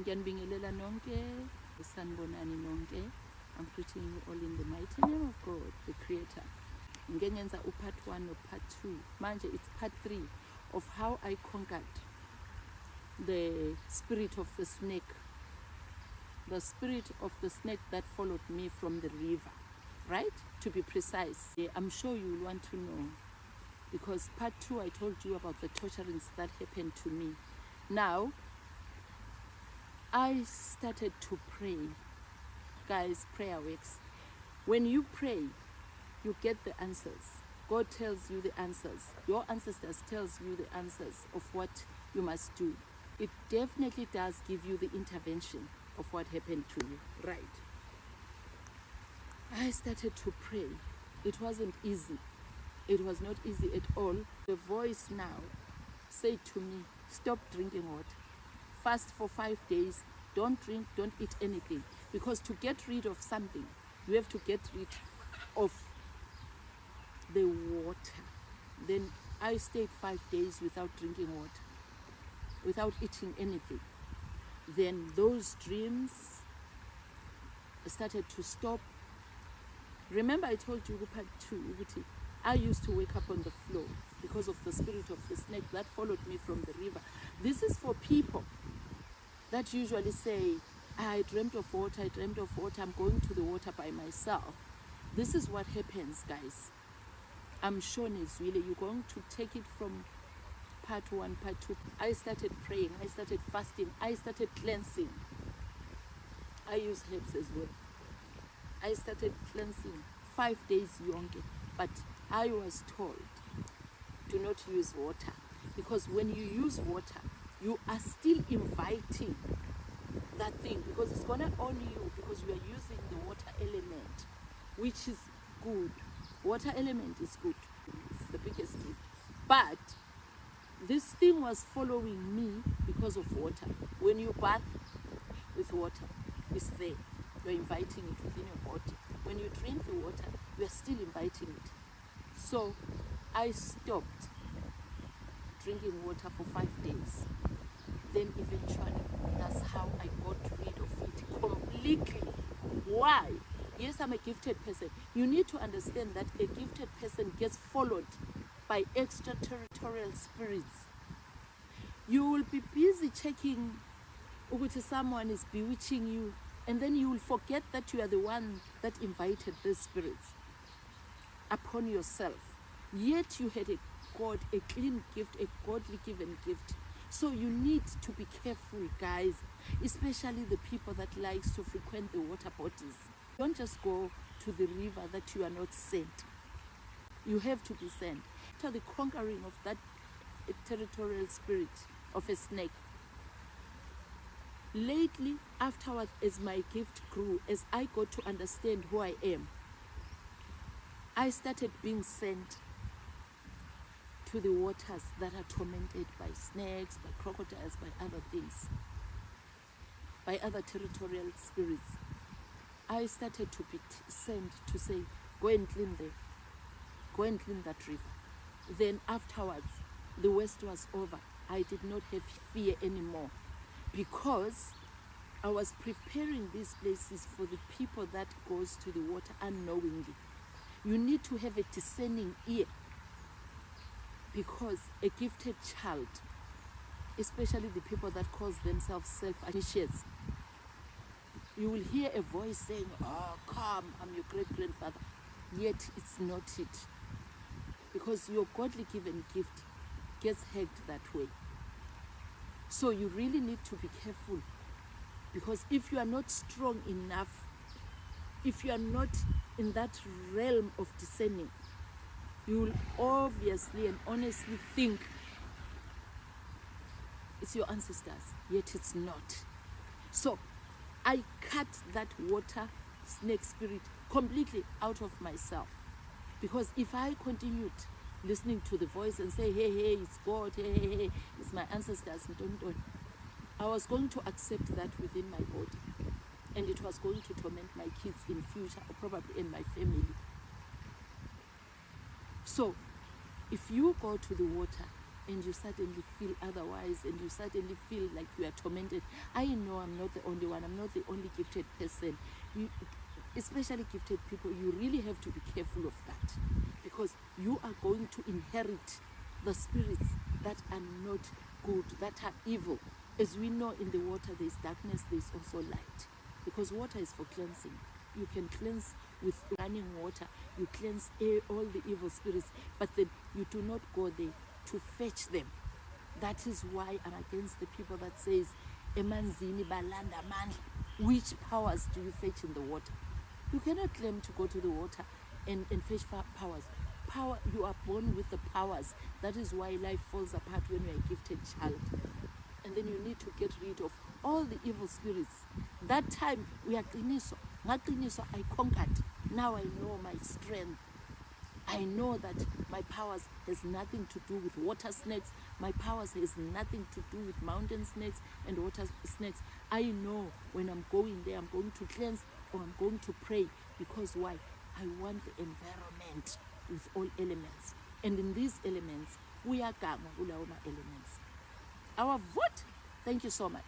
Ngiyanibingelela nonke, sanibonani nonke. I'm greeting you all in the mighty name of God, the Creator. Ngenyenza part 1 or part 2. Manje, it's part 3 of how I conquered the spirit of the snake. The spirit of the snake that followed me from the river, right? To be precise. I'm sure you will want to know, because part 2 I told you about the torturings that happened to me. Now, I started to pray. Guys, prayer works. When you pray, you get the answers. God tells you the answers. Your ancestors tells you the answers of what you must do. It definitely does give you the intervention of what happened to you, right? I started to pray. It wasn't easy. It was not easy at all. The voice now said to me, stop drinking water. Fast for 5 days. Don't drink, don't eat anything. Because to get rid of something, you have to get rid of the water. Then I stayed 5 days without drinking water, without eating anything. Then those dreams started to stop. Remember I told you part 2, I used to wake up on the floor because of the spirit of the snake that followed me from the river. This is for people that usually say, I dreamt of water, I'm going to the water by myself. This is what happens, guys. I'm sure Nezwile, you're going to take it from part 1, part 2. I started praying, I started fasting, I started cleansing. I use herbs as well. I started cleansing 5 days yonke, but I was told, do not use water, because when you use water, you are still inviting that thing, because it's gonna own you, because you are using the water element, which is good. Water element is good. It's the biggest gift. But this thing was following me because of water. When you bath with water, it's there. You're inviting it within your body. When you drink the water, you're still inviting it. So I stopped drinking water for 5 days. Then eventually, that's how I got rid of it completely. Why? Yes, I'm a gifted person. You need to understand that a gifted person gets followed by extraterritorial spirits. You will be busy checking if someone is bewitching you, and then you will forget that you are the one that invited these spirits upon yourself. Yet you had a clean gift, a godly given gift. So you need to be careful, guys, especially the people that likes to frequent the water bodies. Don't just go to the river that you are not sent. You have to be sent. After the conquering of that territorial spirit of a snake, lately, afterwards, as my gift grew, as I got to understand who I am, I started being sent to the waters that are tormented by snakes, by crocodiles, by other things, by other territorial spirits. I started to be sent to say, go and clean them, go and clean that river. Then afterwards, the worst was over. I did not have fear anymore, because I was preparing these places for the people that goes to the water unknowingly. You need to have a discerning ear, because a gifted child, especially the people that call themselves self-initiates, you will hear a voice saying, oh, come, I'm your great-grandfather. Yet it's not it. Because your godly given gift gets hacked that way. So you really need to be careful. Because if you are not strong enough, if you are not in that realm of discerning, you will obviously and honestly think it's your ancestors, yet it's not. So I cut that water snake spirit completely out of myself. Because if I continued listening to the voice and say, hey, hey, it's God, hey, it's my ancestors, I was going to accept that within my body. And it was going to torment my kids in future, or probably in my family. So if you go to the water, and you suddenly feel otherwise, and you suddenly feel like you are tormented. I know I'm not the only one. I'm not the only gifted person. Especially gifted people, you really have to be careful of that, because you are going to inherit the spirits that are not good, that are evil. As we know, in the water there's darkness, there's also light, because water is for cleansing. You can cleanse with running water, you cleanse all the evil spirits, but then you do not go there to fetch them. That is why I'm against the people that says emanzini balanda mandla. Which powers do you fetch in the water? You cannot claim to go to the water and fetch powers. You are born with the powers. That is why life falls apart when you are a gifted child. And then you need to get rid of all the evil spirits. That time we are qiniso. Ngaqiniso, I conquered. Now I know my strength. I know that my powers has nothing to do with water snakes. My powers has nothing to do with mountain snakes and water snakes. I know when I'm going there, I'm going to cleanse or I'm going to pray. Because why? I want the environment with all elements. And in these elements, we are Gama Ulauma elements. Our vote. Thank you so much.